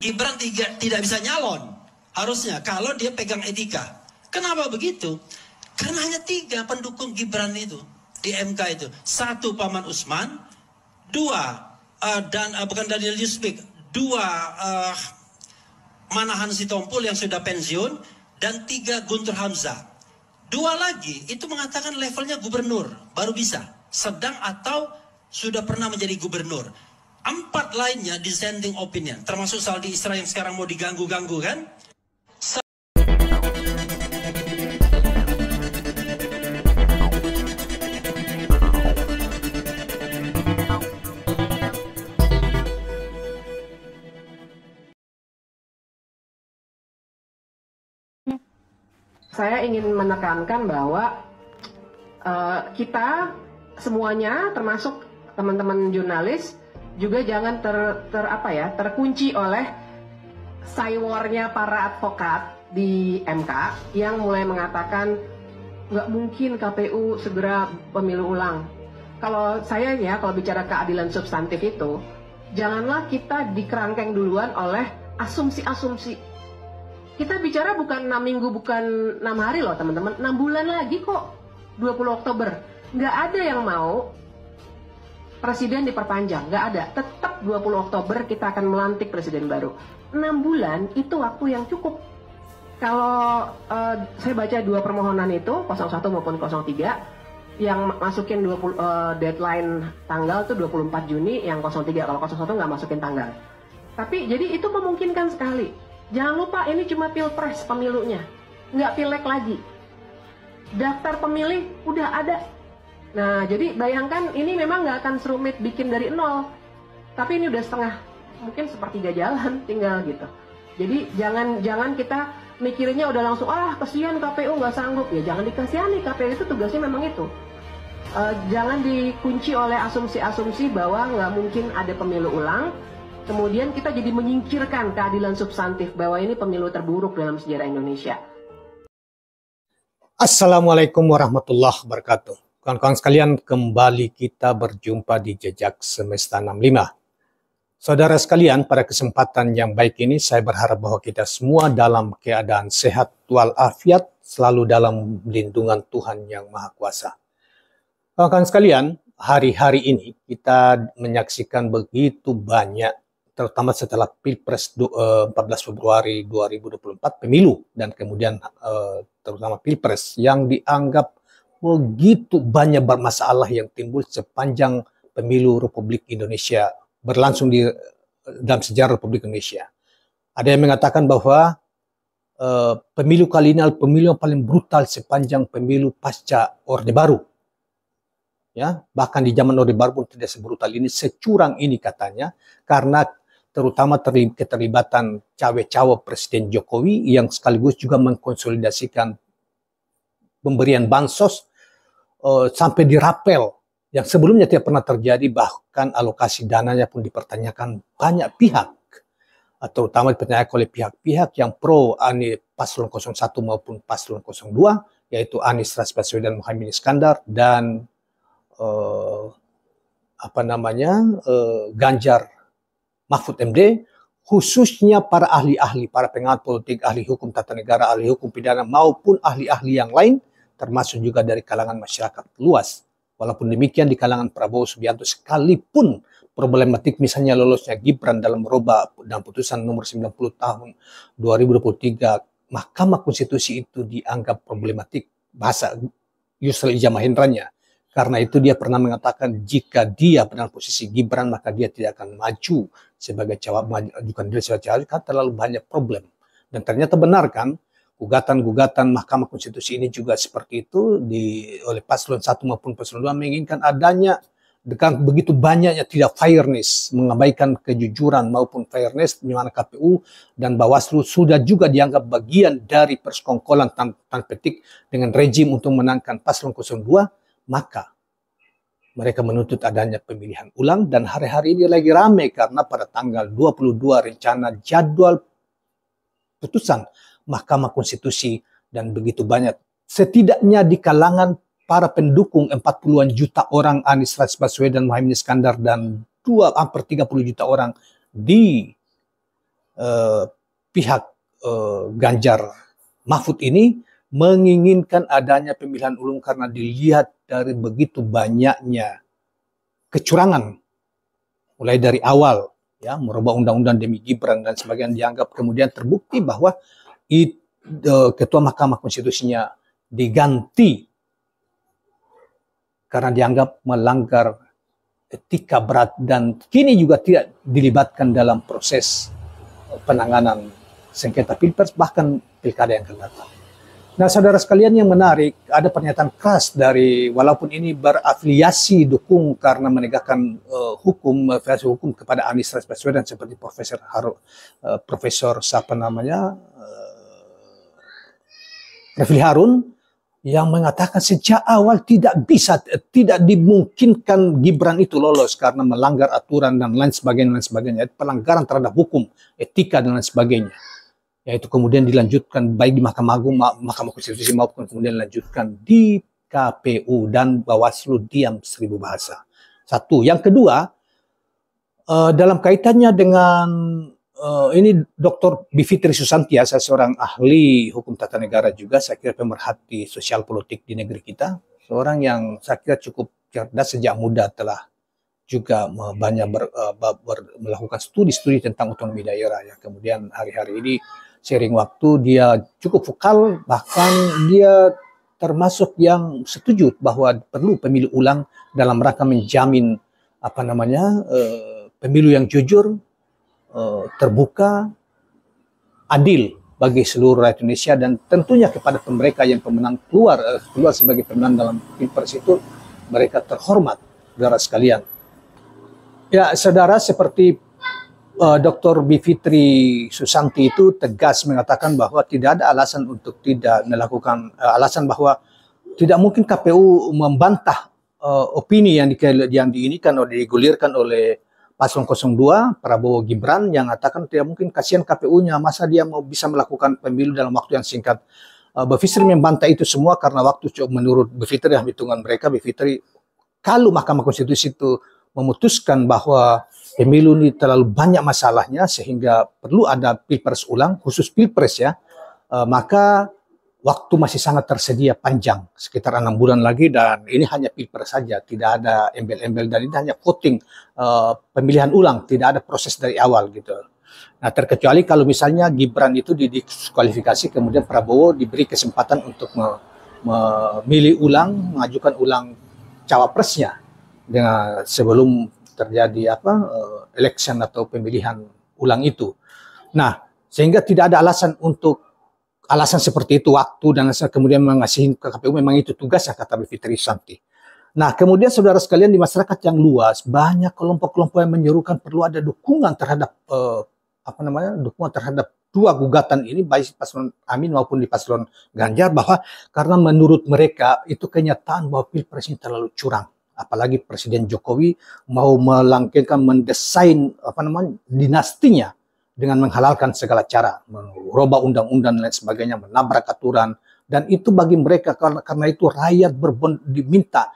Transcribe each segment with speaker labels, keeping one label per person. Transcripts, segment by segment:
Speaker 1: Gibran tidak bisa nyalon harusnya kalau dia pegang etika. Kenapa begitu? Karena hanya 3 pendukung Gibran itu di MK itu. 1 Paman Usman, 2 bukan Daniel Yusmik, 2 Manahan Sitompul yang sudah pensiun, dan 3 Guntur Hamzah. 2 lagi itu mengatakan levelnya gubernur baru bisa, sedang atau sudah pernah menjadi gubernur. 4 lainnya dissenting opinion, termasuk Saldi Isra yang sekarang mau diganggu-ganggu kan.
Speaker 2: Saya ingin menekankan bahwa kita semuanya, termasuk teman-teman jurnalis, juga jangan terkunci oleh cywarnya para advokat di MK yang mulai mengatakan nggak mungkin KPU segera pemilu ulang. Kalau saya kalau bicara keadilan substantif itu, janganlah kita dikerangkeng duluan oleh asumsi-asumsi. Kita bicara bukan 6 minggu, bukan 6 hari loh teman-teman, 6 bulan lagi kok, 20 Oktober. Nggak ada yang mau presiden diperpanjang, nggak ada. Tetap 20 Oktober kita akan melantik presiden baru. 6 bulan itu waktu yang cukup. Kalau saya baca 2 permohonan itu, 01 maupun 03, yang masukin deadline tanggal tuh 24 Juni, yang 03, kalau 01 nggak masukin tanggal. Tapi jadi itu memungkinkan sekali. Jangan lupa ini cuma pilpres pemilunya, nggak pileg lagi. Daftar pemilih udah ada. Nah, jadi bayangkan ini memang nggak akan serumit bikin dari nol. Tapi ini udah setengah, mungkin sepertiga jalan tinggal gitu. Jadi jangan kita mikirnya udah langsung, kasihan KPU nggak sanggup. Ya jangan dikasihani, KPU itu tugasnya memang itu. Jangan dikunci oleh asumsi-asumsi bahwa nggak mungkin ada pemilu ulang. Kemudian kita jadi menyingkirkan keadilan substantif bahwa ini pemilu terburuk dalam sejarah Indonesia.
Speaker 3: Assalamualaikum warahmatullahi wabarakatuh. Kawan-kawan sekalian, kembali kita berjumpa di Jejak Semesta 65. Saudara sekalian, pada kesempatan yang baik ini saya berharap bahwa kita semua dalam keadaan sehat walafiat, selalu dalam lindungan Tuhan yang Maha Kuasa. Kawan-kawan sekalian, hari-hari ini kita menyaksikan begitu banyak, terutama setelah Pilpres 14 Februari 2024, pemilu, dan kemudian terutama Pilpres, yang dianggap begitu banyak bermasalah yang timbul sepanjang pemilu Republik Indonesia berlangsung dalam sejarah Republik Indonesia. Ada yang mengatakan bahwa pemilu kali ini adalah pemilu yang paling brutal sepanjang pemilu pasca Orde Baru. Ya, bahkan di zaman Orde Baru pun tidak sebrutal ini, securang ini katanya, karena terutama keterlibatan cawe-cawe Presiden Jokowi yang sekaligus juga mengkonsolidasikan pemberian bansos sampai dirapel yang sebelumnya tidak pernah terjadi, bahkan alokasi dananya pun dipertanyakan banyak pihak, terutama dipertanyakan oleh pihak-pihak yang pro Paslon 01 maupun Paslon 02, yaitu Anies Baswedan, Muhaimin Iskandar, dan Ganjar Mahfud MD, khususnya para ahli-ahli, para pengamat politik, ahli hukum tata negara, ahli hukum pidana, maupun ahli-ahli yang lain, termasuk juga dari kalangan masyarakat luas. Walaupun demikian di kalangan Prabowo Subianto, sekalipun problematik misalnya lolosnya Gibran dalam merubah dalam putusan nomor 90 tahun 2023, Mahkamah Konstitusi itu dianggap problematik, bahasa Yusril Iza Mahendranya. Karena itu dia pernah mengatakan jika dia dalam posisi Gibran maka dia tidak akan maju sebagai cawapres, karena terlalu banyak problem. Dan ternyata benar kan, gugatan-gugatan Mahkamah Konstitusi ini juga seperti itu oleh Paslon 1 maupun Paslon 2 menginginkan adanya dengan begitu banyaknya tidak fairness, mengabaikan kejujuran maupun fairness, di mana KPU dan Bawaslu sudah juga dianggap bagian dari persekongkolan tanda petik dengan rejim untuk menangkan Paslon 02. Maka mereka menuntut adanya pemilihan ulang, dan hari-hari ini lagi ramai karena pada tanggal 22 rencana jadwal putusan Mahkamah Konstitusi, dan begitu banyak setidaknya di kalangan para pendukung 40-an juta orang Anies Baswedan, Muhaimin Iskandar, dan hampir 30 juta orang di pihak Ganjar Mahfud ini menginginkan adanya pemilihan ulang karena dilihat dari begitu banyaknya kecurangan mulai dari awal, ya, merubah undang-undang demi Gibran dan sebagainya, dianggap kemudian terbukti bahwa Ketua Mahkamah Konstitusinya diganti karena dianggap melanggar etika berat dan kini juga tidak dilibatkan dalam proses penanganan sengketa pilpres bahkan pilkada yang akan datang. Nah, saudara sekalian, yang menarik, ada pernyataan keras dari, walaupun ini berafiliasi dukung karena menegakkan afiliasi hukum kepada Anies Baswedan seperti Profesor siapa namanya, Refli Harun, yang mengatakan sejak awal tidak dimungkinkan Gibran itu lolos karena melanggar aturan dan lain sebagainya, pelanggaran terhadap hukum, etika dan lain sebagainya. Yaitu kemudian dilanjutkan baik di Mahkamah Agung, Mahkamah Konstitusi maupun kemudian dilanjutkan di KPU dan Bawaslu diam 1000 bahasa. Satu. Yang kedua, dalam kaitannya dengan ini Dr. Bivitri Susanti, saya seorang ahli hukum tata negara juga, saya kira pemerhati sosial politik di negeri kita, seorang yang saya kira cukup cerdas sejak muda, telah juga banyak melakukan studi-studi tentang otonomi daerah, ya. Kemudian hari-hari ini seiring waktu dia cukup vokal, bahkan dia termasuk yang setuju bahwa perlu pemilu ulang dalam rangka menjamin pemilu yang jujur, terbuka, adil bagi seluruh rakyat Indonesia, dan tentunya kepada mereka yang pemenang keluar sebagai pemenang dalam pilpres itu, mereka terhormat, saudara sekalian. Ya, saudara, seperti Dr. Bivitri Susanti itu tegas mengatakan bahwa tidak ada alasan untuk tidak melakukan, alasan bahwa tidak mungkin KPU membantah opini yang diinikan atau digulirkan oleh Paslon 02, Prabowo Gibran, yang mengatakan tidak mungkin, kasihan KPU-nya, masa dia mau bisa melakukan pemilu dalam waktu yang singkat. Bivitri membantah itu semua karena waktu, menurut Bivitri, hitungan mereka, Bivitri, kalau Mahkamah Konstitusi itu memutuskan bahwa pemilu ini terlalu banyak masalahnya sehingga perlu ada pilpres ulang, khusus pilpres ya, maka waktu masih sangat tersedia panjang, sekitar 6 bulan lagi, dan ini hanya pilpres saja, tidak ada embel-embel, dan ini hanya voting, pemilihan ulang, tidak ada proses dari awal gitu. Nah, terkecuali kalau misalnya Gibran itu didiskualifikasi, kemudian Prabowo diberi kesempatan untuk memilih ulang, mengajukan ulang cawapresnya dengan sebelum terjadi election atau pemilihan ulang itu. Nah, sehingga tidak ada alasan seperti itu, waktu dan kemudian mengasihi ke KPU, memang itu tugasnya, kata Bivitri Susanti. Nah, kemudian saudara sekalian, di masyarakat yang luas banyak kelompok-kelompok yang menyerukan perlu ada dukungan terhadap dukungan terhadap dua gugatan ini, baik Paslon Amin maupun di Paslon Ganjar, bahwa karena menurut mereka itu kenyataan bahwa pilpres ini terlalu curang. Apalagi Presiden Jokowi mau mendesain dinastinya dengan menghalalkan segala cara, merubah undang-undang dan lain sebagainya, menabrak aturan, dan itu bagi mereka karena itu rakyat diminta,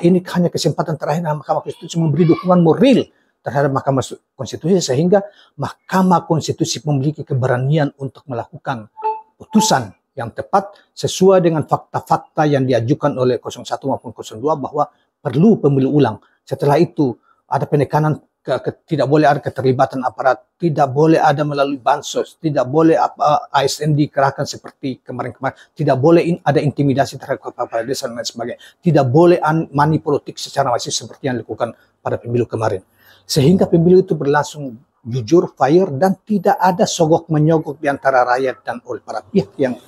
Speaker 3: ini hanya kesempatan terakhir Mahkamah Konstitusi memberi dukungan moral terhadap Mahkamah Konstitusi, sehingga Mahkamah Konstitusi memiliki keberanian untuk melakukan putusan yang tepat sesuai dengan fakta-fakta yang diajukan oleh 01 maupun 02 bahwa perlu pemilu ulang. Setelah itu ada penekanan, tidak boleh ada keterlibatan aparat, tidak boleh ada melalui bansos, tidak boleh ASN dikerahkan seperti kemarin-kemarin, tidak boleh ada intimidasi terhadap kepala desa dan lain sebagainya, tidak boleh money politik secara masif seperti yang dilakukan pada pemilu kemarin. Sehingga pemilu itu berlangsung jujur, fair, dan tidak ada sogok-menyogok di antara rakyat dan oleh para pihak yang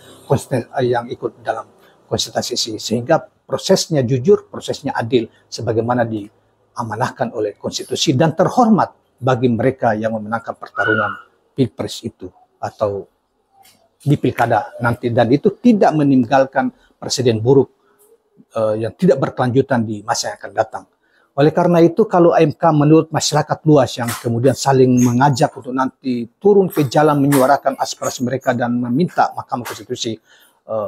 Speaker 3: ikut dalam konsultasi, sehingga prosesnya jujur, prosesnya adil, sebagaimana diamanahkan oleh konstitusi, dan terhormat bagi mereka yang memenangkan pertarungan pilpres itu atau di pilkada nanti, dan itu tidak meninggalkan presiden buruk yang tidak berkelanjutan di masa yang akan datang. Oleh karena itu, kalau MK menurut masyarakat luas yang kemudian saling mengajak untuk nanti turun ke jalan menyuarakan aspirasi mereka dan meminta Mahkamah Konstitusi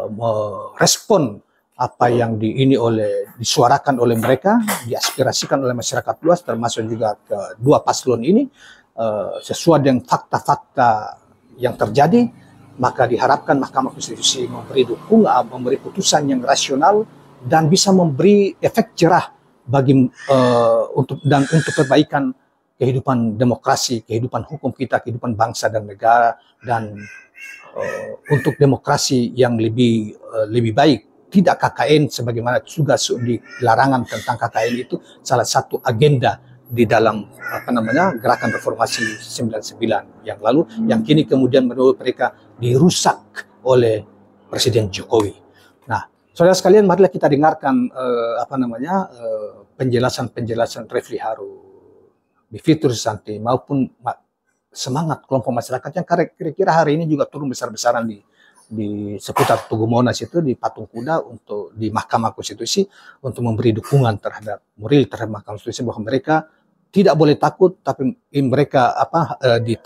Speaker 3: merespon apa yang disuarakan oleh mereka, diaspirasikan oleh masyarakat luas, termasuk juga kedua paslon ini, sesuai dengan fakta-fakta yang terjadi, maka diharapkan Mahkamah Konstitusi memberi dukungan, memberi putusan yang rasional dan bisa memberi efek jerah bagi untuk perbaikan kehidupan demokrasi, kehidupan hukum kita, kehidupan bangsa dan negara, dan untuk demokrasi yang lebih baik. Tidak KKN sebagaimana juga di larangan tentang KKN itu salah satu agenda di dalam gerakan reformasi 99 yang lalu, yang kini kemudian menurut mereka dirusak oleh Presiden Jokowi. Nah, saudara sekalian, marilah kita dengarkan penjelasan Refli Harun, Bivitri Susanti maupun semangat kelompok masyarakat yang kira-kira hari ini juga turun besar-besaran di seputar Tugu Monas itu, di Patung Kuda, untuk di Mahkamah Konstitusi untuk memberi dukungan terhadap Mahkamah Konstitusi, bahwa mereka tidak boleh takut, tapi mereka di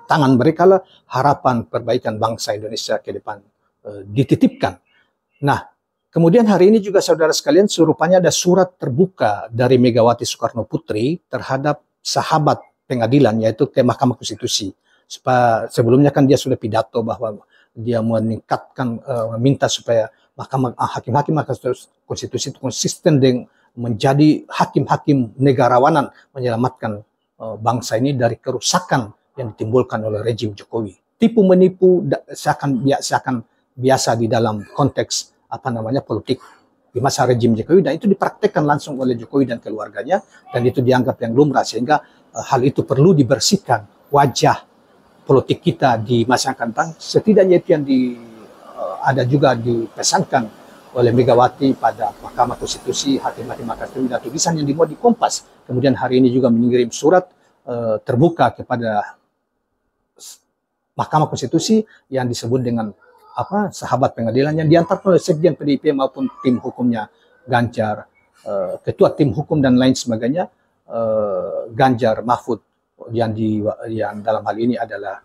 Speaker 3: tangan mereka lah harapan perbaikan bangsa Indonesia ke depan dititipkan. Nah, kemudian hari ini juga saudara sekalian, serupanya ada surat terbuka dari Megawati Soekarno Putri terhadap sahabat pengadilan, yaitu ke Mahkamah Konstitusi. Sebelumnya kan dia sudah pidato bahwa dia meningkatkan, meminta supaya hakim-hakim Mahkamah Konstitusi itu konsisten dengan menjadi hakim-hakim negarawanan, menyelamatkan bangsa ini dari kerusakan yang ditimbulkan oleh rejim Jokowi. Tipu menipu seakan biasa di dalam konteks politik di masa rejim Jokowi, dan itu dipraktekkan langsung oleh Jokowi dan keluarganya, dan itu dianggap yang lumrah, sehingga hal itu perlu dibersihkan wajah politik kita di masa yang akan datang. Setidaknya itu yang ada juga dipesankan oleh Megawati pada Mahkamah Konstitusi, hakim-hakim Mahkamah Konstitusi, dan tulisan yang dimuat di Kompas. Kemudian hari ini juga mengirim surat terbuka kepada Mahkamah Konstitusi yang disebut dengan sahabat pengadilan, yang diantarkan oleh Sekjen PDIP maupun tim hukumnya Ganjar, ketua tim hukum dan lain sebagainya, Ganjar Mahfud, yang dalam hal ini adalah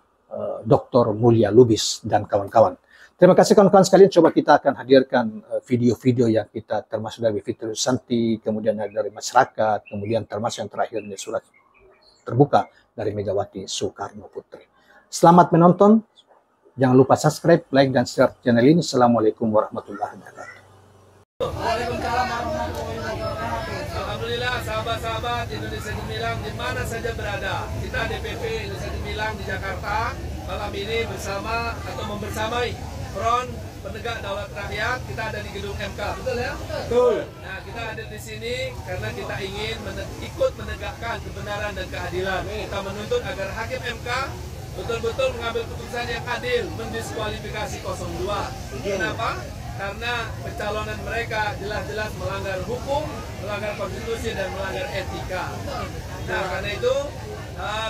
Speaker 3: Dr. Mulia Lubis dan kawan-kawan. Terima kasih kawan-kawan sekalian. Coba kita akan hadirkan video-video yang kita, termasuk dari Bivitri Susanti, kemudian dari masyarakat, kemudian termasuk yang terakhirnya surat terbuka dari Megawati Soekarno Putri. Selamat menonton. Jangan lupa subscribe, like, dan share channel ini. Assalamualaikum warahmatullahi wabarakatuh.
Speaker 4: Alhamdulillah, sahabat-sahabat Indonesia Gemilang di mana saja berada. Kita DPP Indonesia Gemilang di Jakarta malam ini bersama atau membersamai Front Penegak Daulat Rakyat. Kita ada di gedung MK, betul ya? Betul. Nah, kita ada di sini karena kita ingin ikut menegakkan kebenaran dan keadilan. Kita menuntut agar hakim MK betul-betul mengambil keputusan yang adil, mendiskualifikasi 02. Kenapa? Karena pencalonan mereka jelas-jelas melanggar hukum, melanggar konstitusi, dan melanggar etika. Nah, karena itu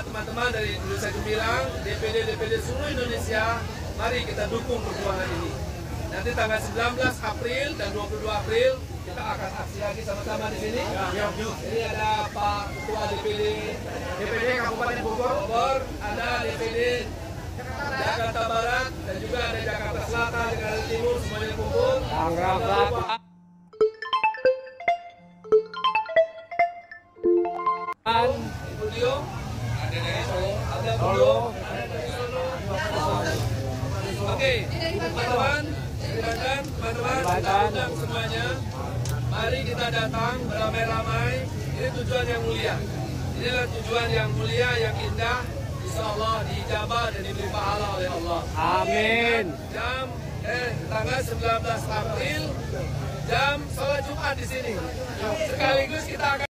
Speaker 4: teman-teman dari Indonesia Gemilang, DPD seluruh Indonesia, mari kita dukung perjuangan ini. Nanti tanggal 19 April dan 22 April kita akan aksi lagi sama-sama di sini. Jadi ada Pak Ketua DPD Kabupaten Bogor, ada DPD Jakarta Barat, dan juga ada Jakarta Selatan, Jakarta Timur, semuanya kumpul. Studio, ada Solo. Oke, teman-teman, teman-teman semuanya, mari kita datang beramai-ramai. Ini tujuan yang mulia. Inilah tujuan yang mulia, yang indah. Insya Allah diijabah dan diberi pahala oleh Allah. Amin. Tanggal 19 April, jam sholat Jumat di sini. Sekaligus kita akan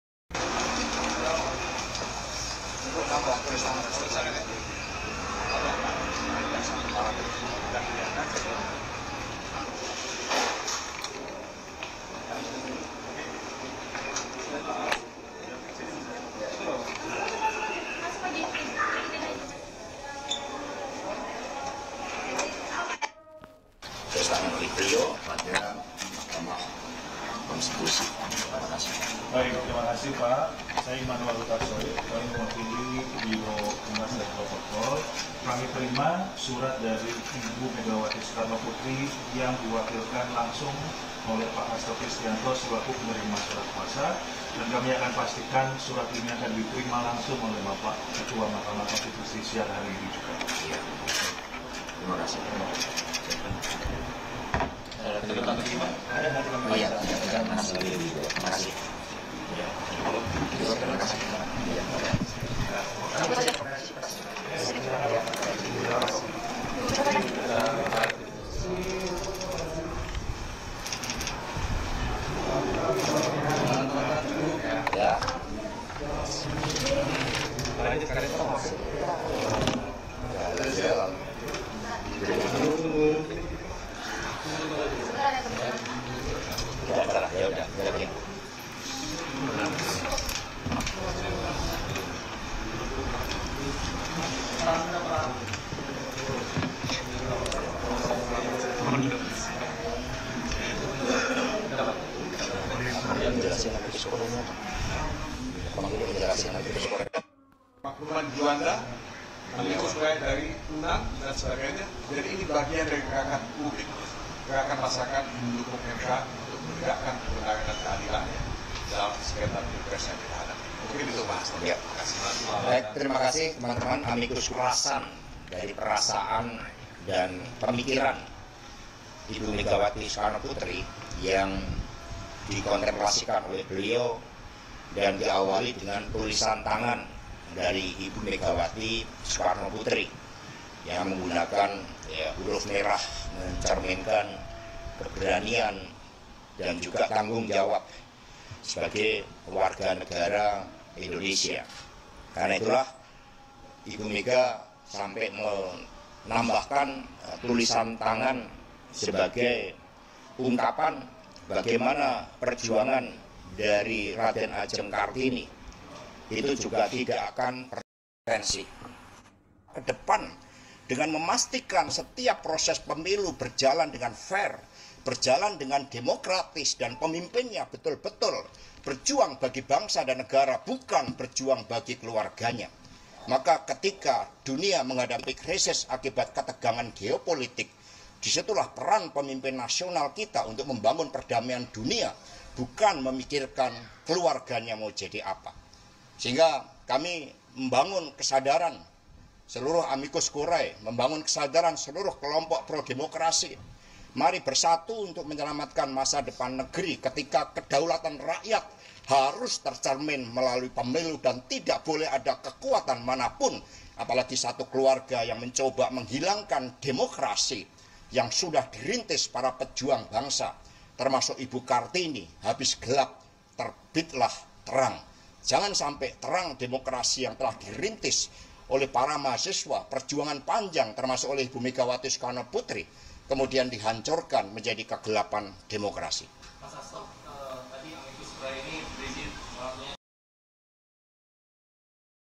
Speaker 5: Konstitusi. Terima kasih.
Speaker 6: Baik, terima kasih Pak. Saya Immanuel Hutasoy, kami mewakili Biro Humas dan Protokol. Kami terima surat dari Ibu Megawati Soekarno Putri yang diwakilkan langsung oleh Pak Hasto Kristianto selaku penerima surat kuasa, Dan kami akan pastikan surat ini akan diterima langsung oleh Bapak Ketua Mahkamah Konstitusi siang hari ini juga.
Speaker 5: Terima kasih. Oh iya, terima kasih. Terima kasih.
Speaker 7: Makluman Juanda, amicus curiae dari UNAM dan sebagainya. Jadi ini bagian dari gerakan publik, gerakan masyarakat mendukung MK untuk menegakkan kebenaran dan keadilan dalam sengketa pilpres yang kita hadapi. Mungkin itu Mas.
Speaker 5: Ya. Baik, terima kasih teman-teman amicus curiae dari perasaan dan pemikiran Ibu Megawati Soekarno Putri yang dikontemplasikan oleh beliau dan diawali dengan tulisan tangan dari Ibu Megawati Soekarno Putri yang menggunakan huruf merah mencerminkan keberanian dan juga tanggung jawab sebagai warga negara Indonesia. Karena itulah Ibu Mega sampai menambahkan tulisan tangan sebagai ungkapan bagaimana perjuangan dari Raden Ajeng Kartini itu juga tidak akan bertensi ke depan dengan memastikan setiap proses pemilu berjalan dengan fair, berjalan dengan demokratis dan pemimpinnya betul-betul berjuang bagi bangsa dan negara, bukan berjuang bagi keluarganya. Maka ketika dunia menghadapi krisis akibat ketegangan geopolitik, disitulah peran pemimpin nasional kita untuk membangun perdamaian dunia, bukan memikirkan keluarganya mau jadi apa. Sehingga kami membangun kesadaran seluruh amicus curiae, membangun kesadaran seluruh kelompok pro-demokrasi. Mari bersatu untuk menyelamatkan masa depan negeri ketika kedaulatan rakyat harus tercermin melalui pemilu dan tidak boleh ada kekuatan manapun, apalagi satu keluarga yang mencoba menghilangkan demokrasi yang sudah dirintis para pejuang bangsa, termasuk Ibu Kartini. Habis gelap, terbitlah terang. Jangan sampai terang demokrasi yang telah dirintis oleh para mahasiswa, perjuangan panjang termasuk oleh Ibu Megawati Soekarno Putri, kemudian dihancurkan menjadi kegelapan demokrasi.
Speaker 8: Mas Hasto,